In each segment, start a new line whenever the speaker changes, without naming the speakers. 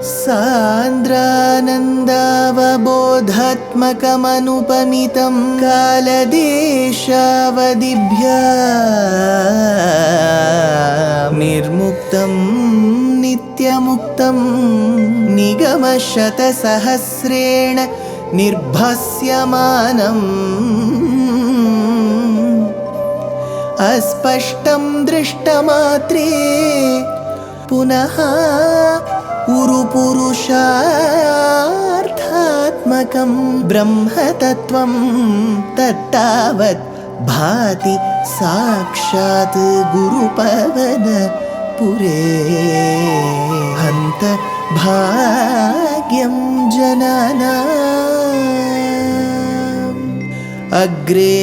सान्द्रानन्दावबोधात्मकमनुपमितं कालदेशावदिभ्या निर्मुक्तं नित्यमुक्तं निगमशतसहस्रेण निर्भास्यमानम् अस्पष्टं दृष्टमात्रे पुनः उरुपुरुषार्थात्मकं ब्रह्मतत्त्वं तत्तावत् भाति साक्षात् गुरुपवनपुरे हन्त भाग्यं जनानाम् अग्रे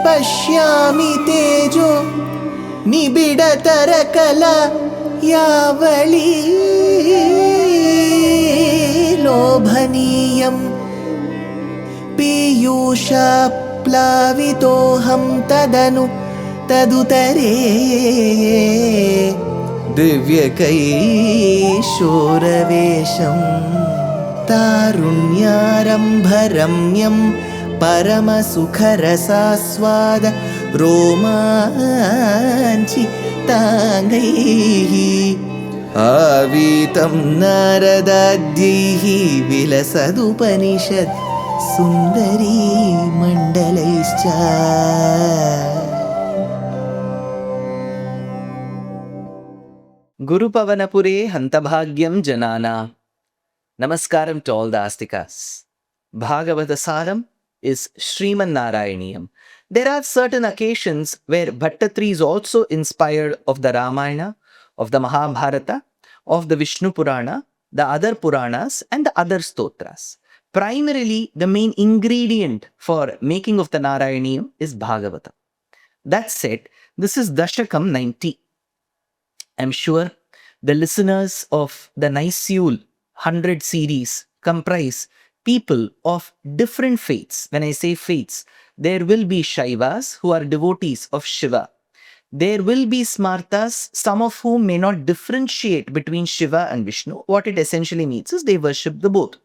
पश्यामि तेजो निबिडतरकला यावली लोभनीयं पीयूषाप्लावितोऽहं तदुतरे दिव्यकैशोरवेशं तारुण्यारम्भरम्यं परमसुखरसास्वाद रोमाञ्चिताङ्गैः आवीतं नारदाद्यैः विलसदुपनिषत् सुन्दरी मण्डलैश्च
Gurupavanapure Hantabhagyam Janana. Namaskaram to all the Astikas. Bhagavatasaram is Sriman Narayaneeyam. There are certain occasions where Bhattatri is also inspired of the Ramayana, of the Mahabharata, of the Vishnu Purana, the other Puranas and the other Stotras. Primarily, the main ingredient for making of the Narayaneeyam is Bhagavata. That said, this is Dashakam 90. I'm sure the listeners of the Niceul 100 series comprise people of different faiths. When I say faiths, there will be Shaivas who are devotees of Shiva. There will be Smartas, some of whom may not differentiate between Shiva and Vishnu. What it essentially means is they worship the both.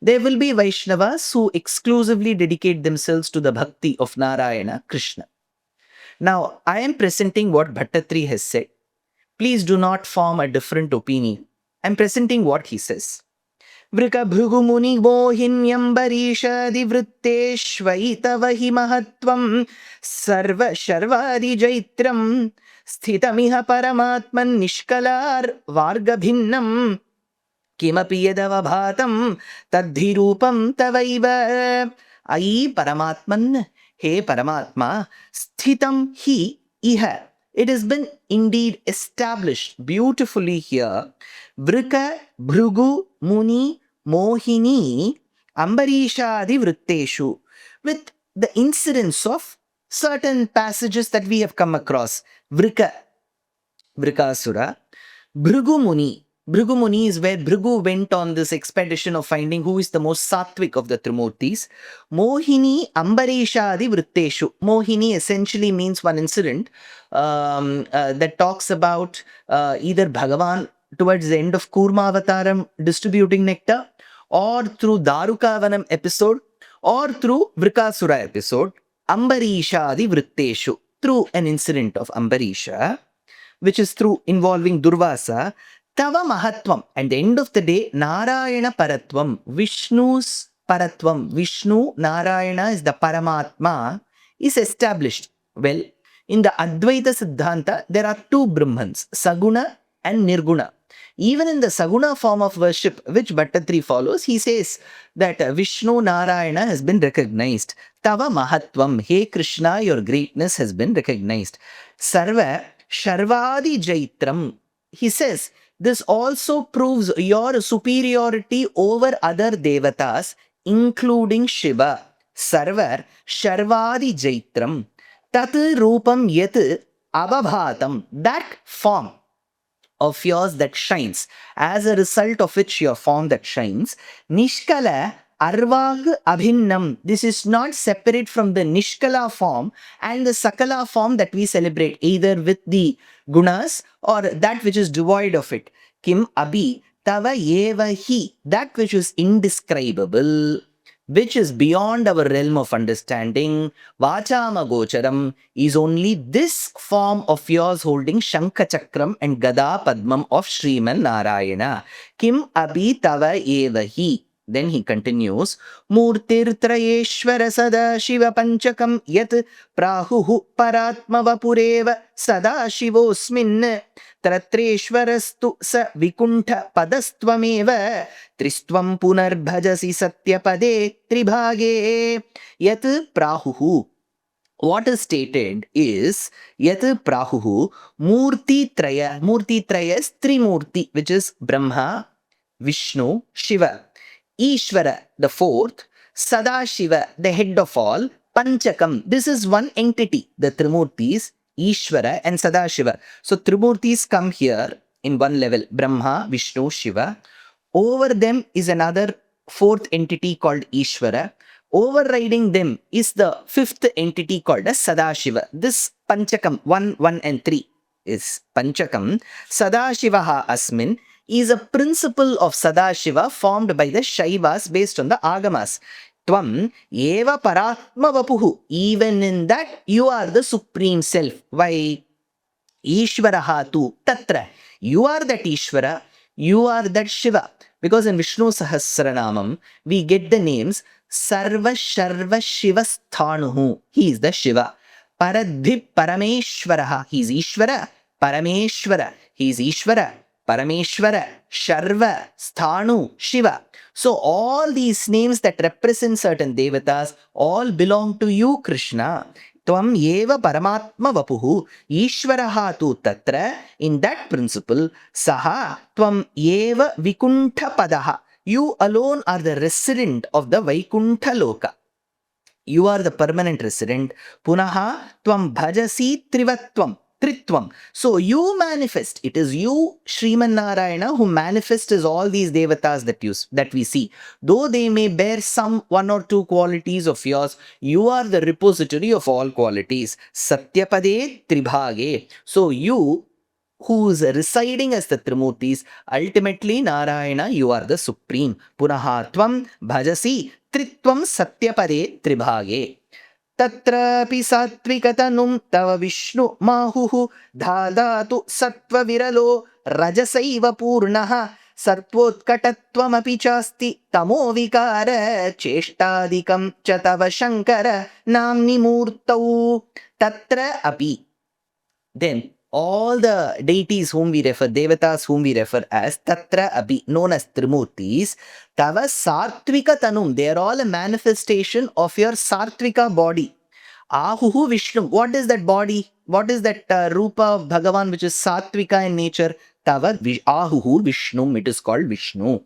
There will be Vaishnavas who exclusively dedicate themselves to the bhakti of Narayana, Krishna. Now, I am presenting what Bhattatri has said. Please do not form a different opinion. I'm presenting what he says. Vrika bhrugumuni mohinyambarisha divritteshvaitavahi mahatvam sarva sharvadi jaitram sthitamiha paramatman nishkalar vargabhinnam kimapi yadavabhatam tadhirupam tavaiva. Ai Paramatman, he Paramatma, sthitam hi iha. It has been indeed established beautifully here. Vrika, Bhrugu, Muni, Mohini, Ambarishadi Vritteshu. With the incidents of certain passages that we have come across. Vrika, Vrikasura. Bhrugu Muni. Bhrugu Muni is where Bhrugu went on this expedition of finding who is the most Sattvic of the Trimurtis. Mohini Ambarishadi Vritteshu. Mohini essentially means one incident that talks about either Bhagavan towards the end of Kurma Avataram distributing nectar, or through Darukavanam episode, or through Vrikasura episode. Ambarishadi Vritteshu. Through an incident of Ambarisha, which is through involving Durvasa. Tava Mahatvam. At the end of the day, Narayana Paratvam, Vishnu's Paratvam, Vishnu, Narayana is the Paramatma, is established. Well, in the Advaita Siddhanta, there are two Brahmans, Saguna and Nirguna. Even in the Saguna form of worship, which Bhattatri follows, he says that Vishnu Narayana has been recognized. Tava Mahatvam, hey Krishna, your greatness has been recognized. Sarva Sharvadi Jaitram. He says, this also proves your superiority over other devatas, including Shiva. Sarvar Sharvadi Jaitram. Tat Rupam Yat Abhabhatam. That form of yours that shines, as a result of which your form that shines, Nishkala Arvag Abhinnam. This is not separate from the Nishkala form and the Sakala form that we celebrate, either with the gunas or that which is devoid of it. Kim Abhi tava eva hi, that which is indescribable, which is beyond our realm of understanding, vachama gocharam, is only this form of yours holding Shankha Chakram and Gada Padmam of Sriman Narayana. Kim abhi tava eva hi. Then he continues, Murtirtrayeshwara sada Shiva Panchakam yat prahuhu paratma vapureva sada Shivosmin Tratreshwarastu sa Vikuntha padastvameva Tristvam punarbhajasi satyapade tribhage yat prahuhu. What is stated is yat prahuhu murti traya is trimurti, which is Brahma, Vishnu, Shiva. Ishvara, the fourth, Sadashiva, the head of all, Panchakam. This is one entity, the Trimurtis, Ishvara and Sadashiva. So Trimurtis come here in one level, Brahma, Vishnu, Shiva. Over them is another fourth entity called Ishvara. Overriding them is the fifth entity called as Sadashiva. This Panchakam, 1, 1 and 3 is Panchakam. Sadashivaha Asmin is a principle of Sadashiva formed by the Shaivas based on the Agamas. Tvam eva paratma vapuhu. Even in that, you are the supreme self. Why? Ishvaraha tu tatra. You are that Ishvara. You are that Shiva. Because in Vishnu Sahasranamam, we get the names Sarva Sharva Shiva Sthanuhu. He is the Shiva. Paradhip Parameshwaraha. He is Ishvara. Parameshwara. He is Ishvara. Parameshwara, Sharva, Sthanu, Shiva. So all these names that represent certain devatas all belong to you, Krishna. Tvam eva paramatma vapuhu ishvaraha tu tatra. In that principle, saha tvam eva vikuntha padaha. You alone are the resident of the Vaikuntha Loka. You are the permanent resident. Punaha tvam bhajasi trivatvam. Tritvam. So you manifest. It is you, Sriman Narayana, who manifests as all these devatas that we see. Though they may bear some one or two qualities of yours, you are the repository of all qualities. Satyapade Tribhage. So you, who is residing as the Trimurtis, ultimately Narayana, you are the supreme. Punaha tvam bhajasi tritvam satyapade tribhage. तत्रापि सात्विकतनुं तव विष्णु माहुः धाधातु सत्त्वविरलो रजसैव पूर्णः सत्त्वोत्कटत्वमपि चास्ति तमो विकार चेष्टादिकं च तव शङ्कर नाम्नि मूर्तौ तत्र अपि. Then all the deities whom we refer, devatas whom we refer as Tatra Abhi, known as Trimurtis, Tava Satvika Tanum, they are all a manifestation of your Satvika body. Ahuhu Vishnu, what is that body? What is that Rupa of Bhagavan which is Satvika in nature? Tava Ahuhu Vishnu, it is called Vishnu.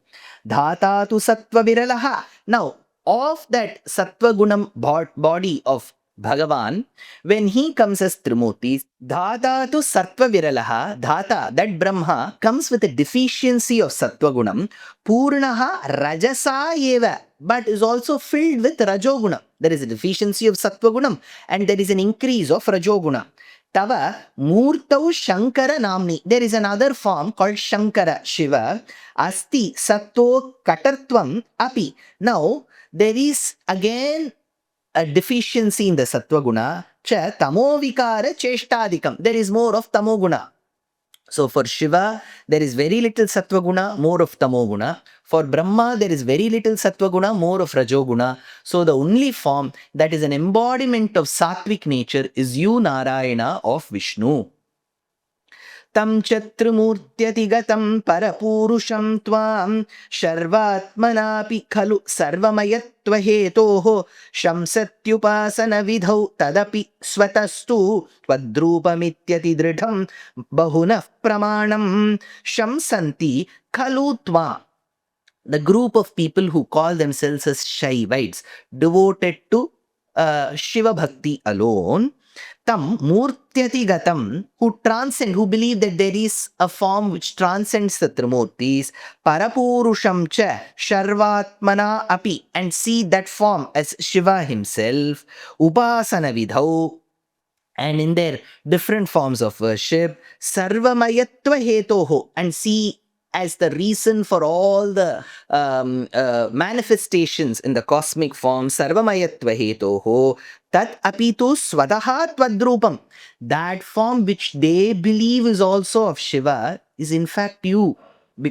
Dhata tu Sattva Viralaha. Now, of that Sattva Gunam body of Bhagavan, when he comes as Trimurtis, Dhata to Sattva Viralaha, Dhata, that Brahma, comes with a deficiency of Sattva Gunam, Purnaha Rajasa Eva, but is also filled with Rajoguna. There is a deficiency of Sattva Gunam and there is an increase of Rajoguna. Tava Murtau Shankara Namni. There is another form called Shankara, Shiva. Asti Satto Katartvam Api. Now, there is again a deficiency in the Sattva Guna. Cha Tamo Vikara Cheshtadikam. There is more of Tamo Guna. So for Shiva, there is very little Sattva Guna, more of Tamo Guna. For Brahma, there is very little Sattva Guna, more of Rajo Guna. So the only form that is an embodiment of Sattvic nature is you, Narayana, of Vishnu. Tam Chatrimurtyatigatam Parapurusham Tvam Sharvatmanapi Khalu Sarvamayatva Hetoho Shamsatyupasana Vidhau Tadapi Swatastu Twadrupamityati Dridham Bahunah Pramanam Shamsanti Khalu Tva. The group of people who call themselves as Shaivites, devoted to Shiva Bhakti alone, Tam Murtyati Gatam, who transcend, who believe that there is a form which transcends the Trimurtis, Parapurusham cha Sharvatmana api, and see that form as Shiva himself, Upasana Vidhau, and in their different forms of worship, Sarvamayatva Hetoho, and see as the reason for all the manifestations in the cosmic form, sarvamayatva hetoho, tat apitu swadaha tvadrupam. That form which they believe is also of Shiva is in fact you,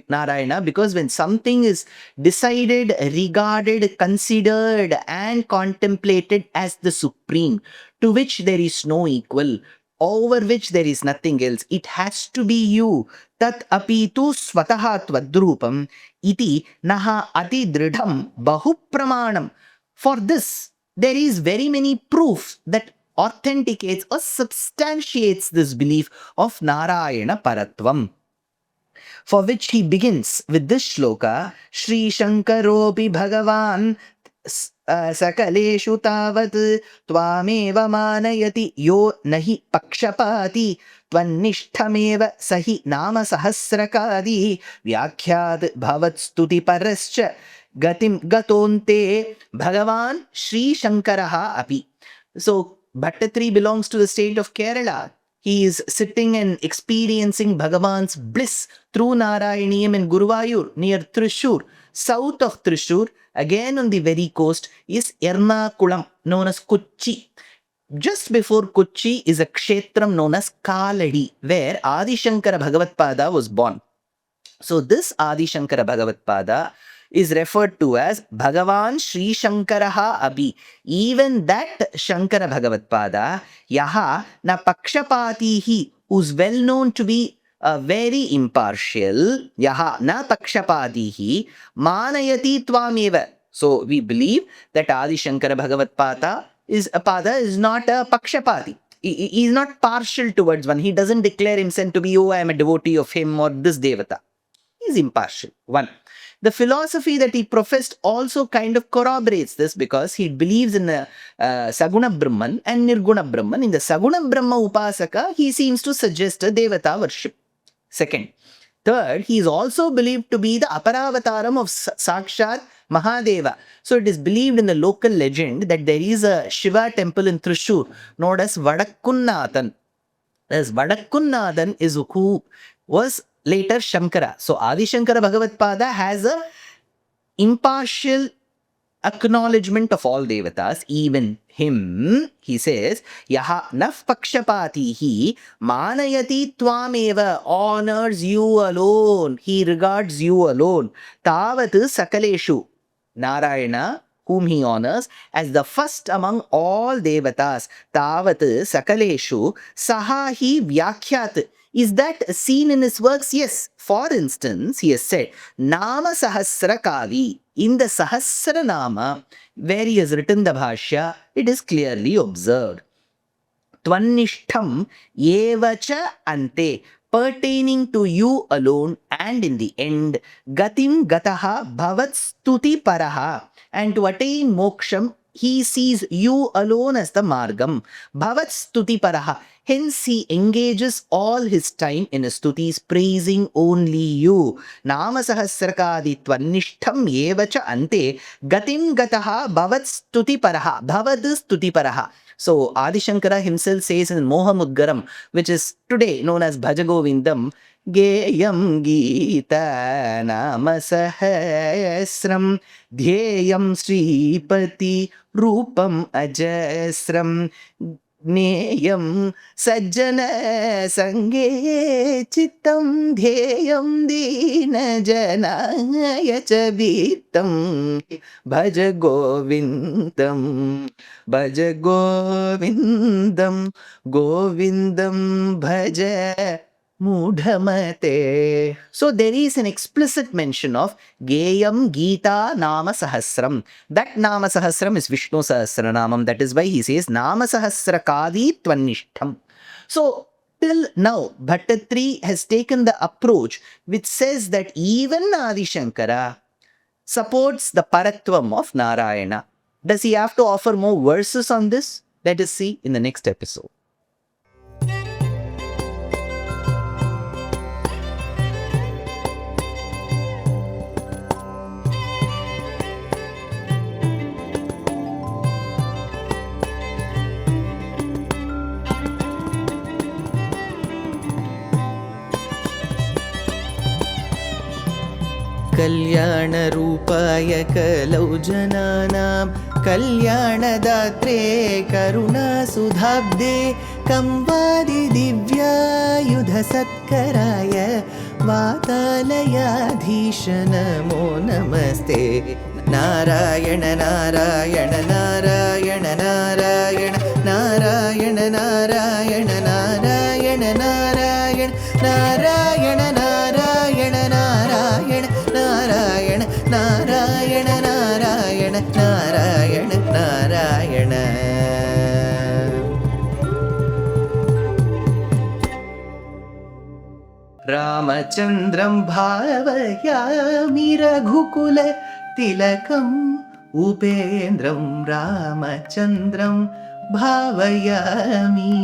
Narayana, because when something is decided, regarded, considered, and contemplated as the supreme, to which there is no equal, over which there is nothing else, it has to be you. Tat apitu swataha tvadrupam iti naha ati dridham bahu pramanam. For this, there is very many proofs that authenticates or substantiates this belief of Narayana Paratvam, for which he begins with this shloka, Shri Shankaropi Bhagavan sakaleshu tavat tvameva manayati yo nahi pakshapati tvannishthameva sahi nama sahasrakadi vyakhyad bhavat stuti parascha gatim gatonte Bhagavan Shri Shankaraha api. So Bhattatri belongs to the state of Kerala. He is sitting and experiencing Bhagavan's bliss through Narayaneeyam in Guruvayur near Thrissur. South of Thrissur, again on the very coast, is Ernakulam, known as Kochi. Just before Kochi is a kshetram known as Kaladi, where Adi Shankara Bhagavatpada was born. So this Adi Shankara Bhagavatpada is referred to as Bhagavan Sri Shankaraha Abhi. Even that Shankara Bhagavatpada, Yaha na Pakshapatihi, who's well known to be very impartial, Yaha na Pakshapatihi, Manayati Tvameva. So we believe that Adi Shankara Bhagavatpada is not a Pakshapati. He is not partial towards one. He doesn't declare himself to be, oh, I am a devotee of him or this Devata. He is impartial. One. The philosophy that he professed also kind of corroborates this, because he believes in the Saguna Brahman and Nirguna Brahman. In the Saguna Brahma Upasaka, he seems to suggest a Devata worship. Second. Third, he is also believed to be the Aparavataram of Sakshat Mahadeva. So it is believed in the local legend that there is a Shiva temple in Thrissur known as Vadakkunnathan. As Vadakkunnathan is who was later Shankara. So Adi Shankara Bhagavatpada has a impartial acknowledgement of all devatas, even him. He says, Yaha naf pakshapatihi manayati tvameva, honors you alone. He regards you alone. Tavat sakaleshu, Narayana, whom he honors as the first among all devatas. Tavat sakaleshu sahahi vyakhyat. Is that seen in his works? Yes. For instance, he has said, Nama Sahasra Kavi. In the Sahasra Nama, where he has written the Bhashya, it is clearly observed. Tvannishtham evacha ante, pertaining to you alone, and in the end, gatim gataha bhavat stuti paraha, and to attain moksham, he sees you alone as the margam. Bhavat stuti paraha. Hence, he engages all his time in stutis, praising only you. Nama sahasrakadi tvannishtham evacha ante gatim gataha bhavat stuti paraha. Bhavad stuti paraha. So, Adi Shankara himself says in Mohamudgaram, which is today known as Bhajagovindam, Geyam Gita Nama Sahasram Dhyeyam Sripati Rupam Ajasram Neyam Sajjana Sange Chittam Dhyeyam Dina Janaya Chavitam Bhaja Govindam Bhaja Govindam Govindam Bhaja Mudhamate. So there is an explicit mention of Geyam Gita Nama Sahasram. That Nama Sahasram is Vishnu Sahasranamam. That is why he says Nama Sahasrakadi Tvannishtham. So till now, Bhattatri has taken the approach which says that even Adi Shankara supports the Paratvam of Narayana. Does he have to offer more verses on this? Let us see in the next episode.
कल्याणरूपाय कलौ जनानां कल्याणदात्रे करुणासुधाब्दे कंवादिदिव्यायुधसत्कराय वातालयाधीश नमो नमस्ते। नारायण नारायण नारायण नारायण नारायण नारायण नारायण नारायण नारायण नारायण नारायण नारायण नारायण नारायण नारायण नारायण। रामचन्द्रं भावयामि रघुकुल तिलकम् उपेन्द्रं रामचन्द्रं भावयामि।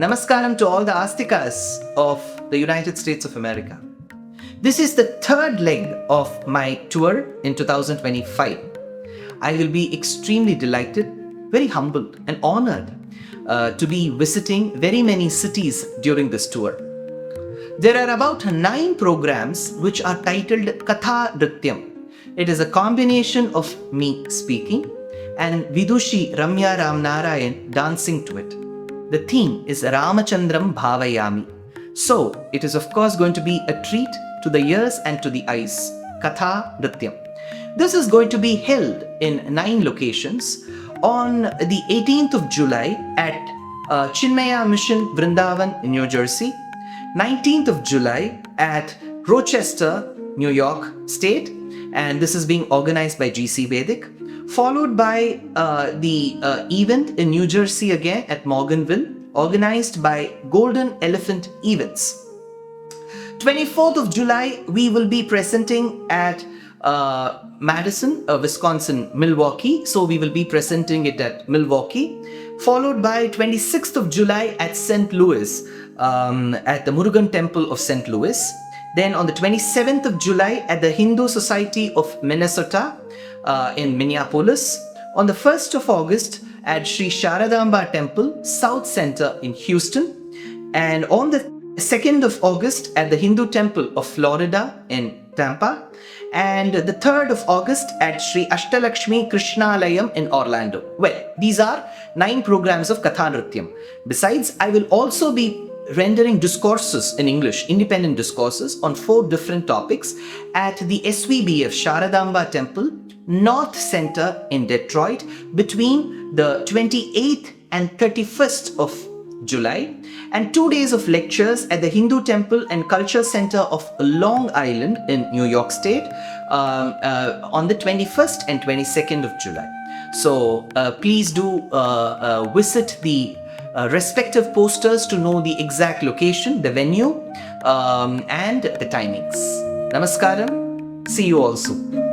Namaskaram to all the Astikas of the United States of America. This is the third leg of my tour in 2025. I will be extremely delighted, very humbled and honored to be visiting very many cities during this tour. There are about 9 programs which are titled Katha Nrityam. It is a combination of me speaking and Vidushi Ramya Ramnarayan dancing to it. The theme is Ramachandram Bhavayami. So, it is of course going to be a treat to the ears and to the eyes. Katha Nrityam. This is going to be held in 9 locations on the 18th of July at Chinmaya Mission, Vrindavan, New Jersey. 19th of July at Rochester, New York State. And this is being organized by GC Vedic. Followed by the event in New Jersey again at Morganville, organized by Golden Elephant Events. 24th of July, we will be presenting at Madison, Wisconsin, Milwaukee. So we will be presenting it at Milwaukee. Followed by 26th of July at St. Louis, at the Murugan Temple of St. Louis. Then on the 27th of July at the Hindu Society of Minnesota in Minneapolis. On the 1st of August at Sri Sharadamba Temple, South Center in Houston. And on the 2nd of August at the Hindu Temple of Florida in Tampa. And the 3rd of August at Sri Ashtalakshmi Krishnalayam in Orlando. Well, these are 9 programs of Katha Nrityam. Besides, I will also be rendering discourses in English, independent discourses on 4 different topics at the SVBF Sharadamba Temple, North Center in Detroit between the 28th and 31st of July, and 2 days of lectures at the Hindu Temple and Culture Center of Long Island in New York State on the 21st and 22nd of July. So please do visit the respective posters to know the exact location, the venue, and the timings. Namaskaram. See you all soon.